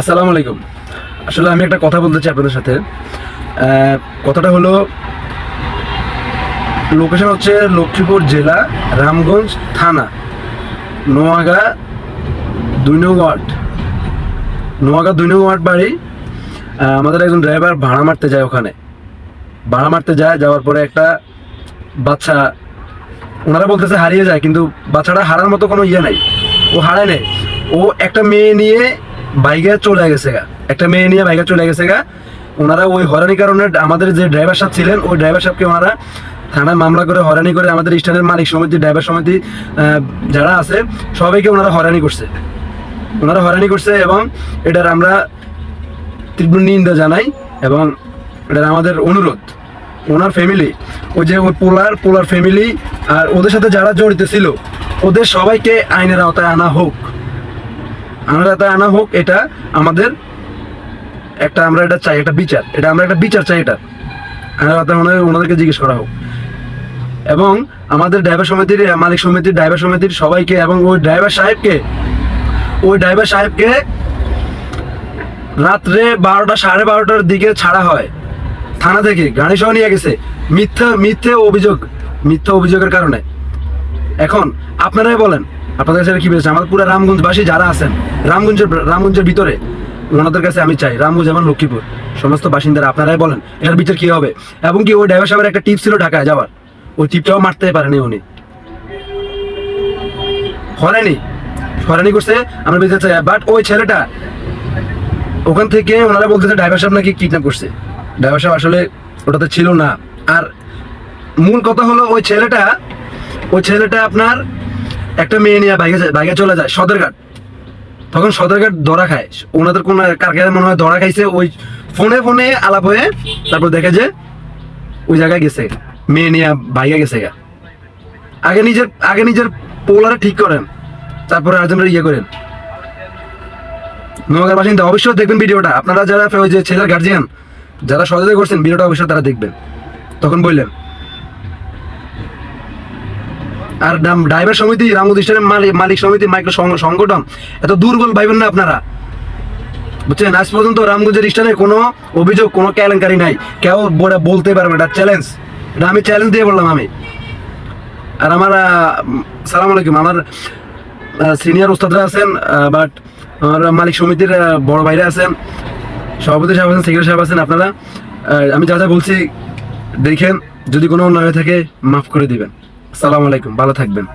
আসসালামু আলাইকুম। আসলে আমি একটা কথা বলতে চাই আপনাদের সাথে। কথাটা হলো, লোকেশন হচ্ছে লক্ষ্মীপুর জেলা, রামগঞ্জ থানা, নোয়াগাঁ 2 নং ওয়ার্ড। নোয়াগাঁ 2 নং ওয়ার্ড বাড়ি। আমাদের একজন ড্রাইভার ভাড়া মারতে যায়, ওখানে ভাড়া মারতে যায়। যাওয়ার পরে একটা বাচ্চা, ওনারা বলতেছে হারিয়ে যায়, কিন্তু বাচ্চাটা হারার মতো কোনো ইয়ে নাই, ও হারায় নেই। ও একটা মেয়ে নিয়ে বাইকে চলে গেছে গা, একটা মেয়ে নিয়ে বাইকে চলে গেছে গা। ওনারা ওই হয়রানির কারণে আমাদের যে ড্রাইভার সাহেব ছিলেন, ওই ড্রাইভার সাহেবকে ওনারা থানায় মামলা করে হয়রানি করে আমাদের স্ট্যান্ডের মালিক সমিতি, ড্রাইভার সমিতি যারা আছে সবাইকে ওনারা হয়রানি করছে। এবং এটার আমরা তীব্র নিন্দা জানাই। এবং এটার আমাদের অনুরোধ, ওনার ফ্যামিলি, ওই যে ওই পোলার ফ্যামিলি আর ওদের সাথে যারা জড়িত ছিল, ওদের সবাইকে আইনের আওতায় আনা হোক। এটা আমাদের একটা, আমরা এটা চাই, একটা বিচার, আমরা একটা বিচার চাই। এটা আইনের আওতায় ওনাদেরকে জিজ্ঞেস করা হোক। এবং আমাদের ড্রাইভার সমিতির, মালিক সমিতির, ড্রাইভার সমিতির সবাইকে, এবং ওই ড্রাইভার সাহেবকে রাত্রে 12টা, 12:30টার দিকে ছাড়া হয় থানা থেকে, গাড়ি সহ নিয়ে গেছে মিথ্যে অভিযোগের কারণে। এখন আপনারাই বলেন, আপনাদের কাছে কি বেশি? আমাদের পুরো রামগঞ্জবাসী যারা আছেন, রামগঞ্জের ভিতরে, ওনাদের কাছে আমি চাই, রামগঞ্জ এবং লক্ষ্মীপুর সমস্ত বাসিন্দারা, আপনারাই বলেন এর বিচার কি হবে। এবং কি ওই ড্রাইভার সাহেবের একটা টিপ ছিল ঢাকায় যাওয়ার, ওই টিপটাও মারতে পারেনি, উনি হয়রানি করছে, আমরা বিচার চাই। বাট ওই ছেলেটা ওখান থেকে, ওনারা বলতেছে ড্রাইভার সাহেব নাকি কিডন্যাপ করছে। ড্রাইভার সাহেব আসলে ওটাতে ছিল না। আর মূল কথা হলো, ওই ছেলেটা আপনার একটা মেয়ে নিয়ে বাইকে চলে যায় সদরঘাট। তখন সদরঘাট ধরা খায়, ওনাদের কোন কারখানায় মনে হয় ধরা খাইছে। ওই ফোনে আলাপ হয়ে তারপর দেখে যে ওই জায়গায় গেছে, মেয়ে নিয়ে বাইকে গেছে। আগে নিজের পোলারে ঠিক করেন, তারপরে আরেকজনের ইয়ে করেন। নোয়াগাঁর বাসিন্দা অবশ্যই দেখবেন ভিডিওটা। আপনারা যারা ওই যে ছেলের গার্জিয়ান, যারা সহযোগিতা করছেন, ভিডিওটা অবশ্যই তারা দেখবেন, তখন বললেন। আর ড্রাইভার সমিতি, রামগঞ্জের মালিক সমিতি, মাইক্রো সংগঠন এত দুর্বল ভাইবেন না আপনারা, বুঝছেন? আজ পর্যন্ত রামগঞ্জের স্ট্যান্ডে কোনো অভিযোগ, কোনো কেলেঙ্কারি নাই, কেউ বলতে পারবে। এটা চ্যালেঞ্জ, এটা আমি চ্যালেঞ্জ দিয়ে বললাম আমি। আর আমার সালাম আলাইকুম, আমার সিনিয়র ওস্তাদরা আছেন, বাট আমার মালিক সমিতির বড় ভাইরা আছেন, সভাপতি সাহেব আছেন, সেক্রেটারি সাহেব আছেন। আপনারা আমি যা বলছি দেখেন, যদি কোনো অন্যায় হয়ে থাকে মাফ করে দিবেন। আসসালামু আলাইকুম, ভালো থাকবেন।